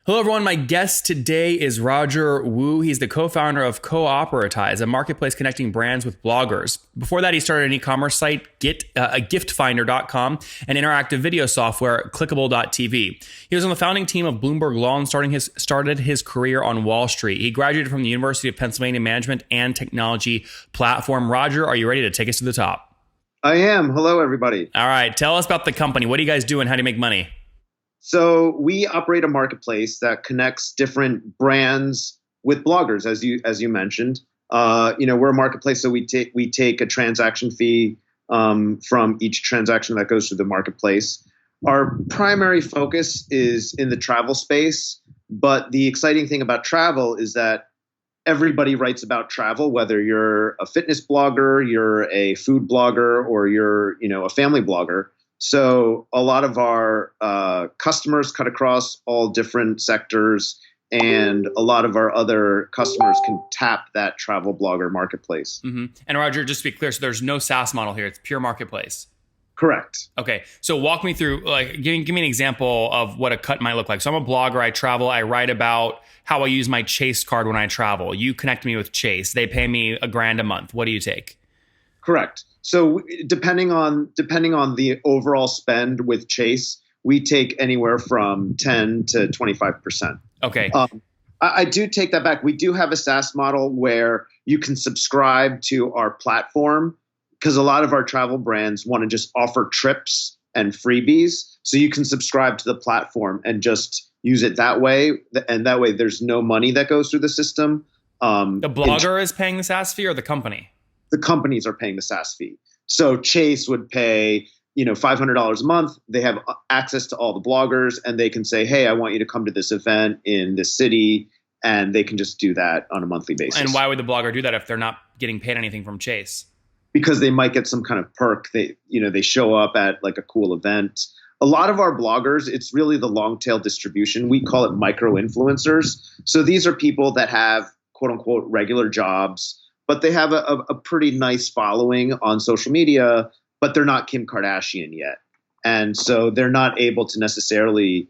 Hello, everyone. My guest today is Roger Wu. He's the co-founder of Cooperatize, a marketplace connecting brands with bloggers. Before that, he started an e-commerce site, giftfinder.com, and interactive video software, clickable.tv. He was on the founding team of Bloomberg Law and started his career on Wall Street. He graduated from the University of Pennsylvania Management and Technology platform. Roger, are you ready to take us to the top? I am. Hello, everybody. All right. Tell us about the company. What do you guys do and how do you make money? So we operate a marketplace that connects different brands with bloggers, as you mentioned. We're a marketplace, so we take a transaction fee from each transaction that goes through the marketplace. Our primary focus is in the travel space, but the exciting thing about travel is that everybody writes about travel, whether you're a fitness blogger, you're a food blogger, or you're a family blogger. So a lot of our customers cut across all different sectors, and a lot of our other customers can tap that travel blogger marketplace. Mm-hmm. And Roger, just to be clear, so there's no SaaS model here. It's pure marketplace. Correct. Okay. So walk me through, give me an example of what a cut might look like. So I'm a blogger. I travel. I write about how I use my Chase card when I travel. You connect me with Chase. They pay me $1,000 a month. What do you take? Correct. So depending on the overall spend with Chase, we take anywhere from 10 to 25%. Okay. I do take that back. We do have a SaaS model where you can subscribe to our platform because a lot of our travel brands want to just offer trips and freebies. So you can subscribe to the platform and just use it that way. And that way there's no money that goes through the system. The blogger is paying the SaaS fee or the company? The companies are paying the SaaS fee. So Chase would pay, $500 a month. They have access to all the bloggers and they can say, hey, I want you to come to this event in this city. And they can just do that on a monthly basis. And why would the blogger do that if they're not getting paid anything from Chase? Because they might get some kind of perk. They show up at like a cool event. A lot of our bloggers, it's really the long tail distribution. We call it micro influencers. So these are people that have quote unquote regular jobs, but they have a pretty nice following on social media, but they're not Kim Kardashian yet. And so they're not able to necessarily,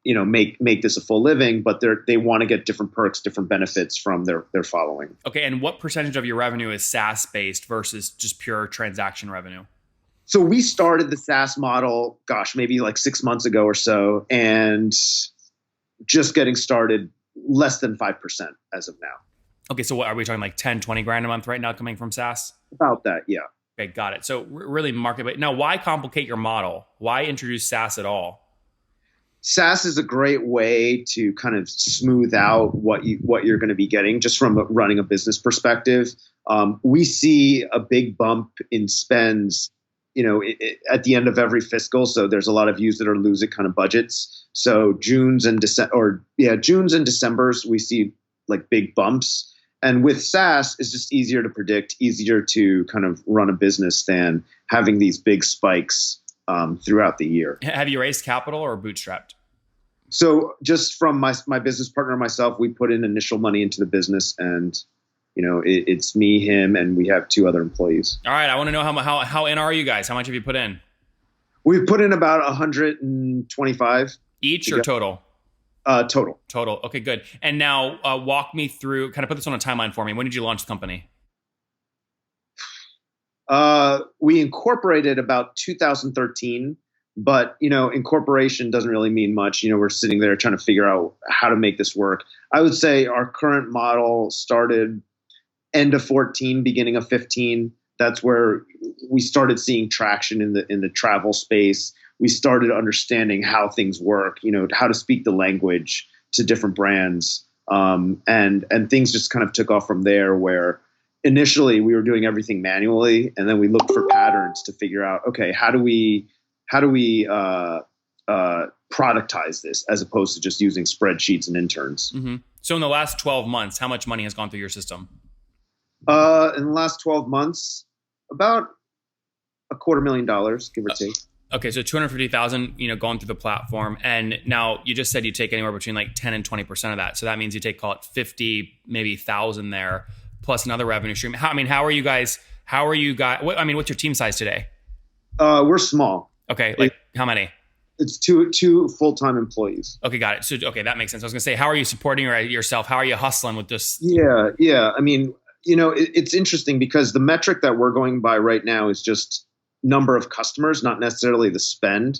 make this a full living, but they want to get different perks, different benefits from their following. Okay. And what percentage of your revenue is SaaS based versus just pure transaction revenue? So we started the SaaS model, maybe like 6 months ago or so, and just getting started, less than 5% as of now. Okay, so what are we talking, like 10, 20 grand a month right now coming from SaaS? About that, yeah. Okay, got it. So really market. Now, why complicate your model? Why introduce SaaS at all? SaaS is a great way to kind of smooth out what you're going to be getting just from running a business perspective. We see a big bump in spends, at the end of every fiscal. So there's a lot of yous that are losing kind of budgets. So Junes and Decembers, we see like big bumps. And with SaaS, it's just easier to predict, easier to kind of run a business than having these big spikes throughout the year. Have you raised capital or bootstrapped? So just from my business partner and myself, we put in initial money into the business, and it's me, him, and we have 2 other employees. All right, I want to know how in are you guys? How much have you put in? We've put in about 125 each or total? Total. Okay, good. And now walk me through, kind of put this on a timeline for me. When did you launch the company? We incorporated about 2013, but, incorporation doesn't really mean much. We're sitting there trying to figure out how to make this work. I would say our current model started end of 14, beginning of 15. That's where we started seeing traction in the travel space. We started understanding how things work, how to speak the language to different brands. And things just kind of took off from there, where initially we were doing everything manually. And then we looked for patterns to figure out, okay, how do we productize this as opposed to just using spreadsheets and interns? Mm-hmm. So in the last 12 months, how much money has gone through your system? In the last 12 months, about $250,000, give or take. Okay, so 250,000, going through the platform, and now you just said you take anywhere between like 10 and 20% of that. So that means you take, call it 50, maybe 1,000 there, plus another revenue stream. How are you guys? What's your team size today? We're small. Okay, like how many? It's two full-time employees. Okay, got it. So, okay, that makes sense. I was going to say, how are you supporting yourself? How are you hustling with this? Yeah. I mean, it's interesting because the metric that we're going by right now is just number of customers, not necessarily the spend.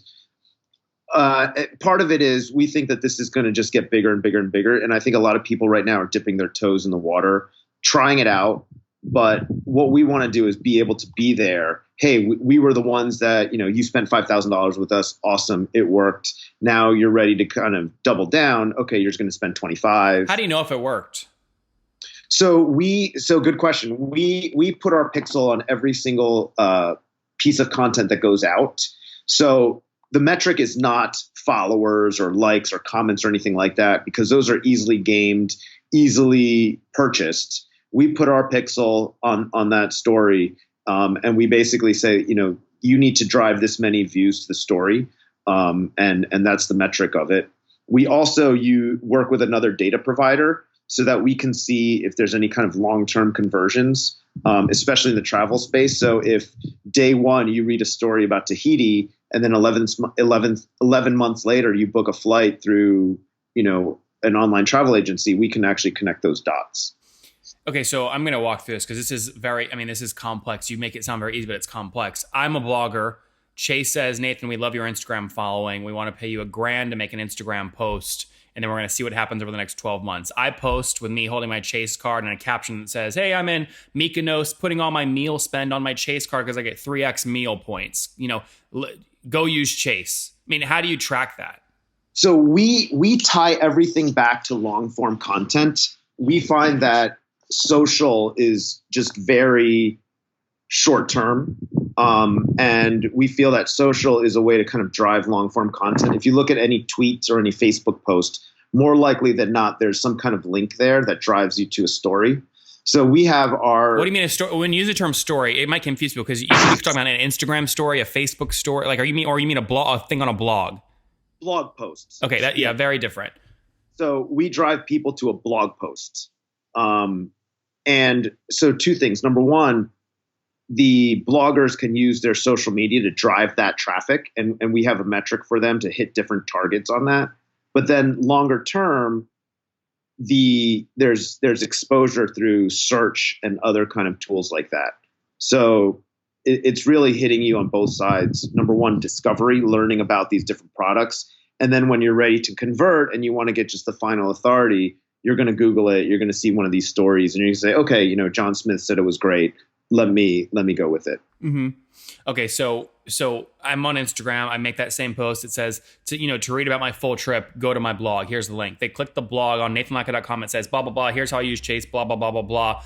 Part of it is we think that this is going to just get bigger and bigger and bigger. And I think a lot of people right now are dipping their toes in the water, trying it out. But what we want to do is be able to be there. Hey, we were the ones that, you spent $5,000 with us. Awesome. It worked. Now you're ready to kind of double down. Okay, you're just going to spend 25. How do you know if it worked? So good question. We put our pixel on every single piece of content that goes out. So the metric is not followers or likes or comments or anything like that, because those are easily gamed, easily purchased. We put our pixel on that story, and we basically say, you need to drive this many views to the story, and that's the metric of it. We also work with another data provider so that we can see if there's any kind of long-term conversions, especially in the travel space. So if day one you read a story about Tahiti, and then 11 months later you book a flight through an online travel agency, we can actually connect those dots. Okay, so I'm going to walk through this because this is complex. You make it sound very easy, but it's complex. I'm a blogger. Chase says, Nathan, we love your Instagram following. We want to pay you $1,000 to make an Instagram post, and then we're going to see what happens over the next 12 months. I post with me holding my Chase card and a caption that says, hey, I'm in Mykonos putting all my meal spend on my Chase card because I get 3x meal points. Go use Chase. I mean, how do you track that? So we tie everything back to long form content. We find that social is just very short term. And we feel that social is a way to kind of drive long form content. If you look at any tweets or any Facebook post, more likely than not, there's some kind of link there that drives you to a story. So we have our. What do you mean a story? When you use the term story, it might confuse people because you're talking about an Instagram story, a Facebook story. Like, you mean a thing on a blog? Blog posts. Okay, very different. So we drive people to a blog post. And so two things. Number one, the bloggers can use their social media to drive that traffic, and we have a metric for them to hit different targets on that. But then longer term, there's exposure through search and other kind of tools like that. So it's really hitting you on both sides. Number one, discovery, learning about these different products. And then when you're ready to convert and you want to get just the final authority, you're going to Google it. You're going to see one of these stories and you're going to say, okay, John Smith said it was great. Let me go with it. Mm-hmm. Okay. So I'm on Instagram. I make that same post. It says to read about my full trip, go to my blog. Here's the link. They click the blog on nathanlatka.com. It says blah, blah, blah. Here's how I use Chase, blah, blah, blah, blah, blah.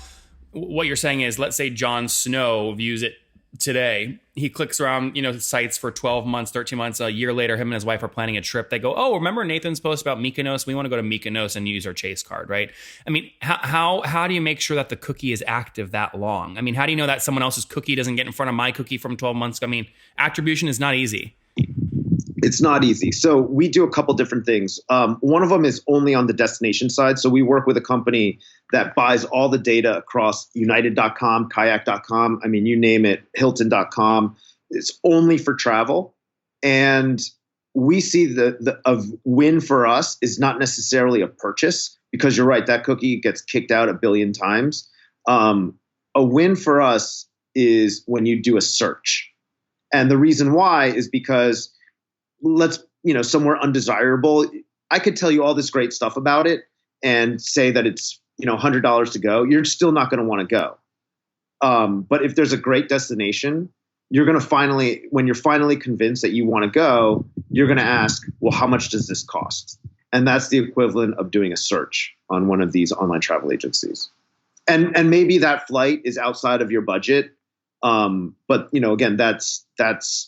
What you're saying is, let's say Jon Snow views it today. He clicks around, sites for 12 months, 13 months. A year later, him and his wife are planning a trip. They go, oh, remember Nathan's post about Mykonos? We want to go to Mykonos and use our Chase card, right? I mean, how do you make sure that the cookie is active that long? I mean, how do you know that someone else's cookie doesn't get in front of my cookie from 12 months ago? I mean, attribution is not easy. It's not easy. So we do a couple different things. One of them is only on the destination side. So we work with a company that buys all the data across United.com, Kayak.com. I mean, you name it, Hilton.com. It's only for travel. And we see a win for us is not necessarily a purchase, because you're right, that cookie gets kicked out 1 billion times. A win for us is when you do a search. And the reason why is because somewhere undesirable, I could tell you all this great stuff about it and say that it's, $100 to go. You're still not going to want to go. But if there's a great destination, you're going to when you're finally convinced that you want to go, you're going to ask, well, how much does this cost? And that's the equivalent of doing a search on one of these online travel agencies. And maybe that flight is outside of your budget. But again,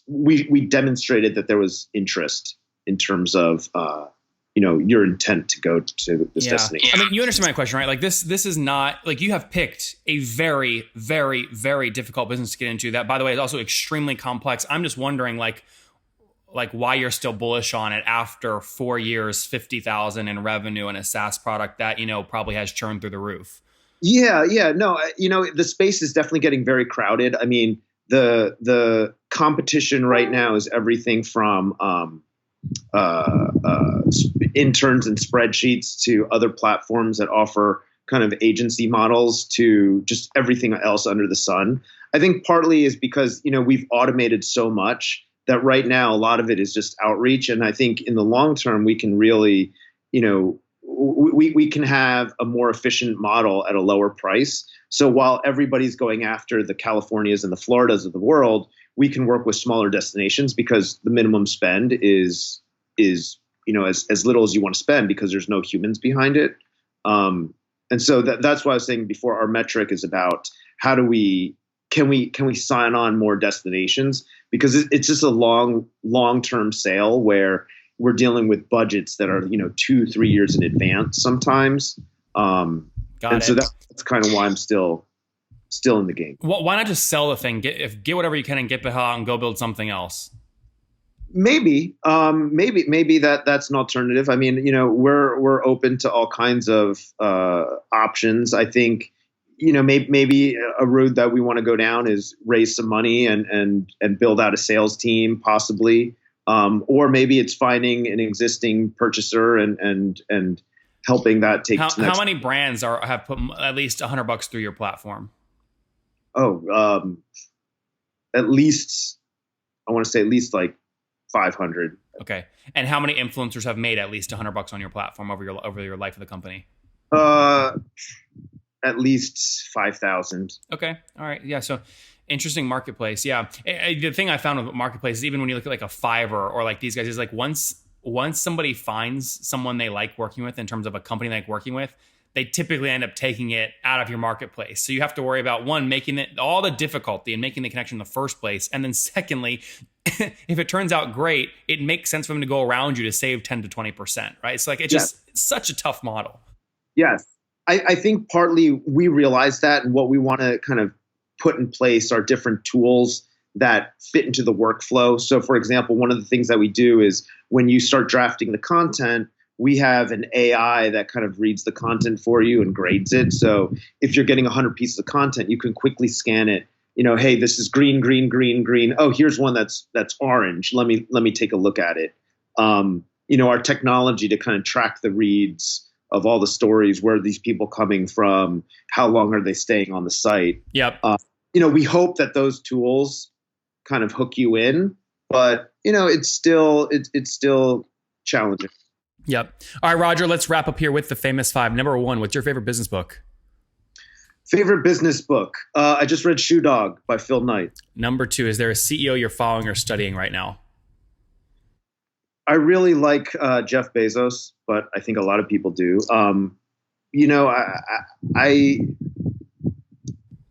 we demonstrated that there was interest in terms of, your intent to go to this destination. I mean, you understand my question, right? Like this is not like, you have picked a very, very, very difficult business to get into that, by the way, is also extremely complex. I'm just wondering like why you're still bullish on it after 4 years, 50,000 in revenue and a SaaS product that, probably has churned through the roof. Yeah. No, the space is definitely getting very crowded. I mean, the competition right now is everything from, interns and spreadsheets to other platforms that offer kind of agency models to just everything else under the sun. I think partly is because, we've automated so much that right now a lot of it is just outreach. And I think in the long term, we can really, we can have a more efficient model at a lower price. So while everybody's going after the Californias and the Floridas of the world, we can work with smaller destinations because the minimum spend is as little as you want to spend because there's no humans behind it. And so that's why I was saying before, our metric is about how do can we sign on more destinations, because it's just a long-term sale where we're dealing with budgets that are 2-3 years in advance sometimes. So that's kind of why I'm still in the game. Well, why not just sell the thing, get whatever you can and get the hell out and go build something else? Maybe that's an alternative. I mean, we're open to all kinds of options. I think, maybe a route that we want to go down is raise some money and build out a sales team, possibly, or maybe it's finding an existing purchaser and helping that take. How many brands have put at least $100 through your platform? At least I want to say at least like 500. Okay. And how many influencers have made at least $100 on your platform over your life of the company? At least 5,000. Okay. All right. Yeah. So interesting marketplace. Yeah. The thing I found with marketplace is even when you look at like a Fiverr or like these guys is like once somebody finds someone they like working with in terms of a company they like working with, they typically end up taking it out of your marketplace. So you have to worry about one, making it all the difficulty in making the connection in the first place. And then secondly, if it turns out great, it makes sense for them to go around you to save 10 to 20%, right? So like it's just such a tough model. Yes. I think partly we realize that, and what we want to kind of put in place are different tools that fit into the workflow. So for example, one of the things that we do is when you start drafting the content, we have an AI that kind of reads the content for you and grades it. So if you're getting 100 pieces of content, you can quickly scan it. Hey, this is green, green, green, green. Oh, here's one that's orange. Let me take a look at it. Our technology to kind of track the reads of all the stories, where are these people coming from, how long are they staying on the site? Yep. We hope that those tools kind of hook you in, but it's still challenging. Yep. All right, Roger, let's wrap up here with the famous five. Number one, what's your favorite business book? Favorite business book? I just read Shoe Dog by Phil Knight. Number two, is there a CEO you're following or studying right now? I really like Jeff Bezos, but I think a lot of people do.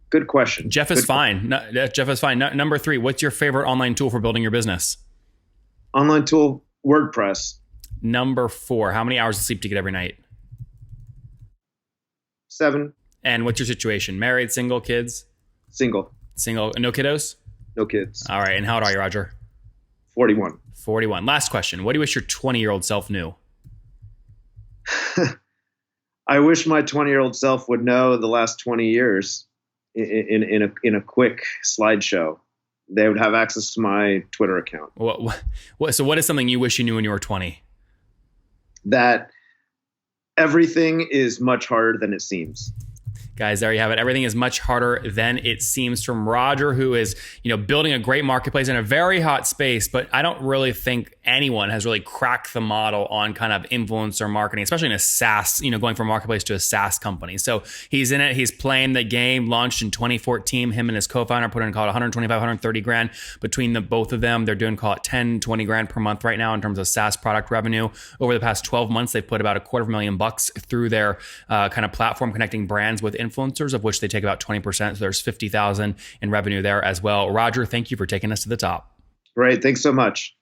Good question. Jeff is fine. Jeff is fine. Number three, what's your favorite online tool for building your business? Online tool, WordPress. Number four, how many hours of sleep do you get every night? 7. And what's your situation? Married, single, kids? Single. Single. No kiddos? No kids. All right. And how old are you, Roger? 41. 41. Last question. What do you wish your 20-year-old self knew? I wish my 20-year-old self would know the last 20 years in a quick slideshow. They would have access to my Twitter account. So what is something you wish you knew when you were 20? That everything is much harder than it seems. Guys, there you have it. Everything is much harder than it seems, from Roger, who is, building a great marketplace in a very hot space. But I don't really think anyone has really cracked the model on kind of influencer marketing, especially in a SaaS, going from marketplace to a SaaS company. So he's in it. He's playing the game. Launched in 2014. Him and his co-founder put in, call it 125, 130 grand between the both of them. They're doing, call it 10, 20 grand per month right now in terms of SaaS product revenue. Over the past 12 months, they've put about $250,000 through their kind of platform, connecting brands with influencers, of which they take about 20%. So there's 50,000 in revenue there as well. Roger, thank you for taking us to the top. Great. Thanks so much.